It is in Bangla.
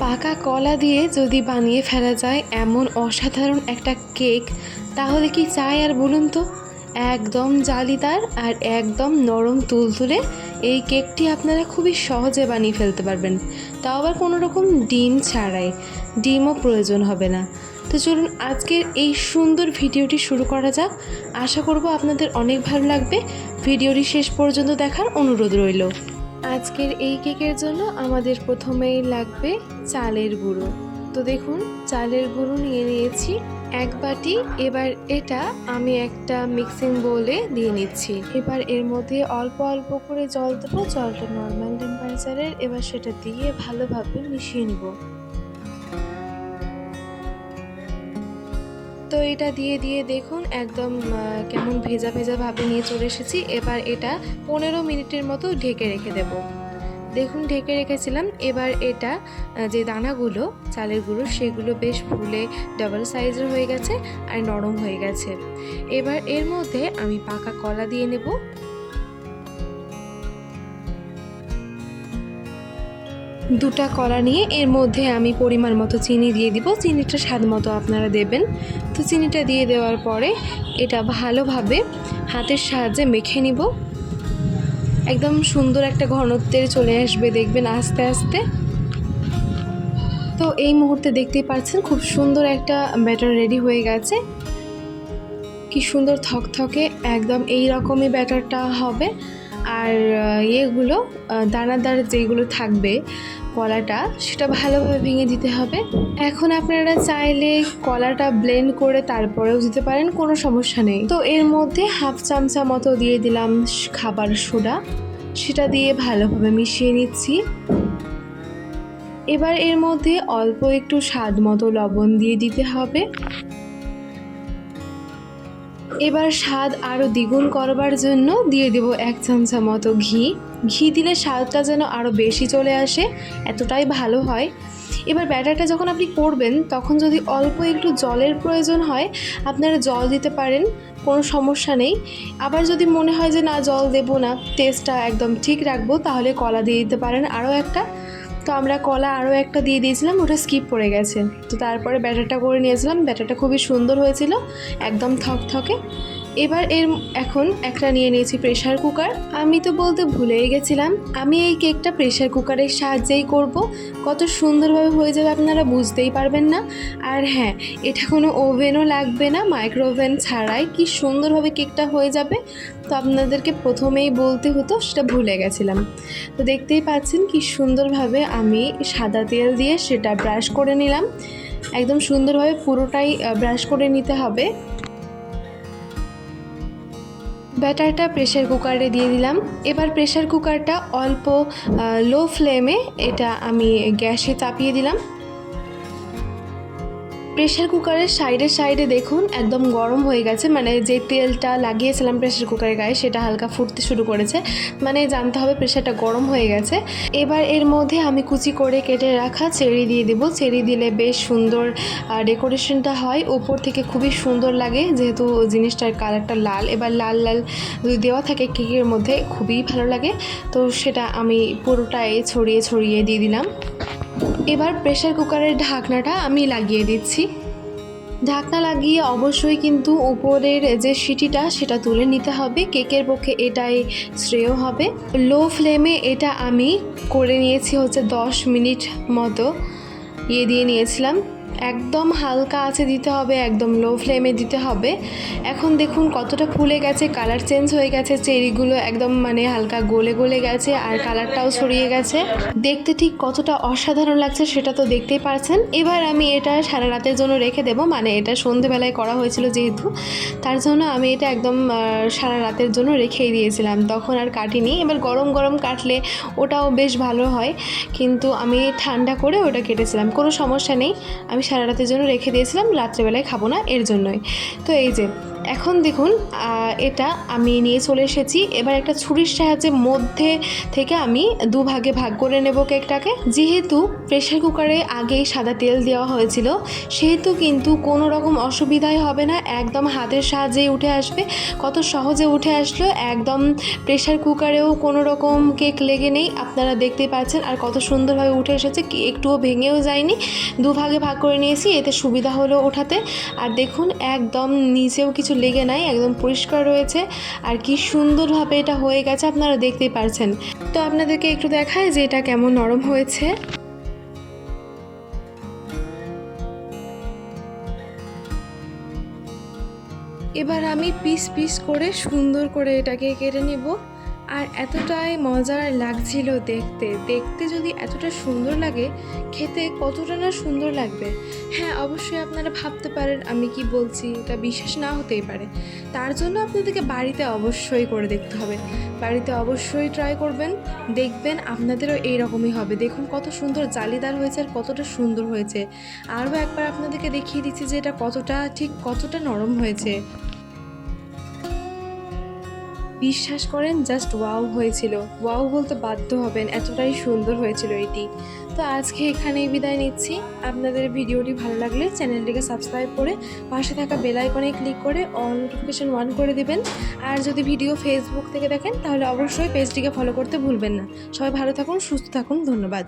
পাকা কলা দিয়ে যদি বানিয়ে ফেলা যায় এমন অসাধারণ একটা কেক, তাহলে কি চাই আর বলুন তো। একদম জালিদার আর একদম নরম তুলতুলে এই কেকটি আপনারা খুবই সহজে বানিয়ে ফেলতে পারবেন, তাও আবার কোনো রকম ডিম ছাড়াই। ডিমও প্রয়োজন হবে না। তো চলুন আজকের এই সুন্দর ভিডিওটি শুরু করা যাক। আশা করব আপনাদের অনেক ভালো লাগবে। ভিডিওটি শেষ পর্যন্ত দেখার অনুরোধ রইল। আজকের এই কেকের জন্য আমাদের প্রথমেই লাগবে চালের গুঁড়ো। তো দেখুন, চালের গুঁড়ো নিয়ে নিয়েছি 1 বাটি। এবার এটা আমি একটা মিক্সিং বোলে দিয়ে নিচ্ছি। এবার এর মধ্যে অল্প অল্প করে জল দেবো, জলটা নর্মাল টেম্পারেচারের। এবার সেটা দিয়ে ভালোভাবে মিশিয়ে নিব। তো এটা দিয়ে দেখুন একদম কেমন ভেজা ভেজা ভাবে নিয়ে চলে এসেছি। এবার এটা 15 মিনিটের মতো ঢেকে রেখে দেব। দেখুন ঢেকে রেখেছিলাম। এবার এটা যে দানাগুলো চালের গুঁড়ো সেগুলো বেশ ফুলে ডাবল সাইজের হয়ে গেছে আর নরম হয়ে গেছে। এবার এর মধ্যে আমি পাকা কলা দিয়ে নেব। দুটা কলা নিয়ে এর মধ্যে আমি পরিমাণ মতো চিনি দিয়ে দিব। চিনিটা স্বাদ মতো আপনারা দেবেন। তো চিনিটা দিয়ে দেওয়ার পরে এটা ভালোভাবে হাতের সাহায্যে মেখে নিব। একদম সুন্দর একটা ঘনত্বের চলে আসবে দেখবেন আস্তে আস্তে। তো এই মুহূর্তে দেখতেই পাচ্ছেন খুব সুন্দর একটা ব্যাটার রেডি হয়ে গেছে। কি সুন্দর থকথকে একদম এই রকমই ব্যাটারটা হবে। আর ইয়েগুলো দানাদার যেগুলো থাকবে কলাটা, সেটা ভালোভাবে ভেঙে দিতে হবে। এখন আপনারা চাইলে কলাটা ব্লেন্ড করে তারপরেও দিতে পারেন, কোনো সমস্যা নেই। তো এর মধ্যে হাফ চামচা মতো দিয়ে দিলাম খাবার সোডা, সেটা দিয়ে ভালোভাবে মিশিয়ে নিচ্ছি। এবার এর মধ্যে অল্প একটু স্বাদ মতো লবণ দিয়ে দিতে হবে। এবার স্বাদ আরও দ্বিগুণ করবার জন্য দিয়ে দেব 1 চামচা মতো ঘি। ঘি দিলে স্বাদটা যেন আরও বেশি চলে আসে, এতটাই ভালো হয়। এবার ব্যাটারটা যখন আপনি করবেন তখন যদি অল্প একটু জলের প্রয়োজন হয় আপনারা জল দিতে পারেন, কোনো সমস্যা নেই। আবার যদি মনে হয় যে না জল দেব না, টেস্টটা একদম ঠিক রাখবো, তাহলে কলা দিয়ে দিতে পারেন আরও একটা। তো আমরা কলা আরও একটা দিয়ে দিয়েছিলাম, ওটা স্কিপ পড়ে গেছে। তো তারপরে ব্যাটারটা করে নিয়েছিলাম। ব্যাটারটা খুবই সুন্দর হয়েছিল, একদম থকথকে। এবার এখন একটা নিয়ে নিয়েছি প্রেশার কুকার। আমি তো বলতে ভুলেই গেছিলাম, আমি এই কেকটা প্রেশার কুকারের সাহায্যেই করব। কত সুন্দরভাবে হয়ে যাবে আপনারা বুঝতেই পারবেন না। আর হ্যাঁ, এটা কোনো ওভেনও লাগবে না, মাইক্রো ওভেন ছাড়াই কি সুন্দরভাবে কেকটা হয়ে যাবে। তো আপনাদেরকে প্রথমেই বলতে হতো, সেটা ভুলে গেছিলাম। তো দেখতেই পাচ্ছেন কি সুন্দরভাবে আমি সাদা তেল দিয়ে সেটা ব্রাশ করে নিলাম। একদম সুন্দরভাবে পুরোটাই ব্রাশ করে নিতে হবে। ব্যাটারটা প্রেশার কুকারে দিয়ে দিলাম। এবার প্রেশার কুকারটা অল্প লো ফ্লেমে এটা আমি গ্যাসে চাপিয়ে দিলাম। প্রেশার কুকারের সাইডে দেখুন একদম গরম হয়ে গেছে, মানে যে তেলটা লাগিয়েছিলাম প্রেশার কুকারের গায়ে সেটা হালকা ফুটতে শুরু করেছে, মানে জানতে হবে প্রেশারটা গরম হয়ে গেছে। এবার এর মধ্যে আমি কুচি করে কেটে রাখা চেরি দিয়ে দেবো। চেরি দিলে বেশ সুন্দর ডেকোরেশনটা হয়, ওপর থেকে খুবই সুন্দর লাগে, যেহেতু জিনিসটার কালারটা লাল। এবার লাল লাল যদি দেওয়া থাকে কেকের মধ্যে খুবই ভালো লাগে। তো সেটা আমি পুরোটাই ছড়িয়ে দিয়ে দিলাম। এবার প্রেশার কুকারের ঢাকনাটা আমি লাগিয়ে দিচ্ছি। ঢাকনা লাগিয়ে অবশ্যই কিন্তু উপরের যে সিটিটা সেটা তুলে নিতে হবে, কেকের পক্ষে এটাই শ্রেয় হবে। লো ফ্লেমে এটা আমি করে নিয়েছি হচ্ছে 10 মিনিট মতো দিয়ে নিয়েছিলাম। একদম হালকা আঁচে দিতে হবে, একদম লো ফ্লেমে দিতে হবে। এখন দেখুন কতটা ফুলে গেছে, কালার চেঞ্জ হয়ে গেছে, চেরিগুলো একদম মানে হালকা গলে গেছে আর কালারটাও ছড়িয়ে গেছে। দেখতে ঠিক কতটা অসাধারণ লাগছে সেটা তো দেখতেই পারছেন। এবার আমি এটা সারা রাতের জন্য রেখে দেব, মানে এটা সন্ধেবেলায় করা হয়েছিল যেহেতু, তার জন্য আমি এটা একদম সারা রাতের জন্য রেখেই দিয়েছিলাম, তখন আর কাটিনি। এবার গরম গরম কাটলে ওটাও বেশ ভালো হয়, কিন্তু আমি ঠান্ডা করে ওটা কেটেছিলাম, কোনো সমস্যা নেই। আমি সারা রাতের জন্য রেখে দিয়েছিলাম, রাত্রেবেলায় খাবো না এর জন্যই। তো এই যে এখন দেখুন এটা আমি নিয়ে চলে এসেছি। এবার একটা ছুরির সাহায্যে মধ্যে থেকে আমি দুভাগে ভাগ করে নেব কেকটাকে। যেহেতু প্রেশার কুকারে আগেই সাদা তেল দেওয়া হয়েছিল, সেহেতু কিন্তু কোনো রকম অসুবিধাই হবে না, একদম হাতের সাহায্যেই উঠে আসবে। কত সহজে উঠে আসলো, একদম প্রেশার কুকারেও কোনো রকম কেক লেগে নেই, আপনারা দেখতেই পাচ্ছেন। আর কত সুন্দরভাবে উঠে এসেছে, একটুও ভেঙেও যায়নি। দুভাগে ভাগ করে নিয়েছি, এতে সুবিধা হলো ওঠাতে। আর দেখুন একদম নিচেও কিছু লেগে নাই, একদম পরিষ্কার রয়েছে। আর কি সুন্দরভাবে এটা হয়ে গেছে আপনারা দেখতেই পারছেন। তো আপনাদেরকে একটু দেখায় যে এটা কেমন নরম হয়েছে। এবার আমি পিস পিস করে সুন্দর করে এটাকে কেটে নেব। আর এতটাই মজার লাগছিল দেখতে। দেখতে যদি এতটা সুন্দর লাগে, খেতে কতটা না সুন্দর লাগবে। হ্যাঁ, অবশ্যই আপনারা ভাবতে পারেন আমি কি বলছি, এটা বিশ্বাস না হতেই পারে। তার জন্য আপনাদেরকে বাড়িতে অবশ্যই করে দেখতে হবে। বাড়িতে অবশ্যই ট্রাই করবেন, দেখবেন আপনাদেরও এইরকমই হবে। দেখুন কত সুন্দর জালিদার হয়েছে আর কতটা সুন্দর হয়েছে। আরও একবার আপনাদেরকে দেখিয়ে দিচ্ছি যে এটা কতটা নরম হয়েছে। বিশ্বাস করেন, জাস্ট ওয়াও হয়েছিল। ওয়াও বলতে বাধ্য হবেন, এতটাই সুন্দর হয়েছিল এটি। তো আজকে এখানেই বিদায় নিচ্ছি। আপনাদের ভিডিওটি ভালো লাগলে চ্যানেলটিকে সাবস্ক্রাইব করে পাশে থাকা বেল আইকনে ক্লিক করে অল নোটিফিকেশন অন করে দিবেন। আর যদি ভিডিও ফেসবুক থেকে দেখেন তাহলে অবশ্যই পেজটিকে ফলো করতে ভুলবেন না। সবাই ভালো থাকুন, সুস্থ থাকুন, ধন্যবাদ।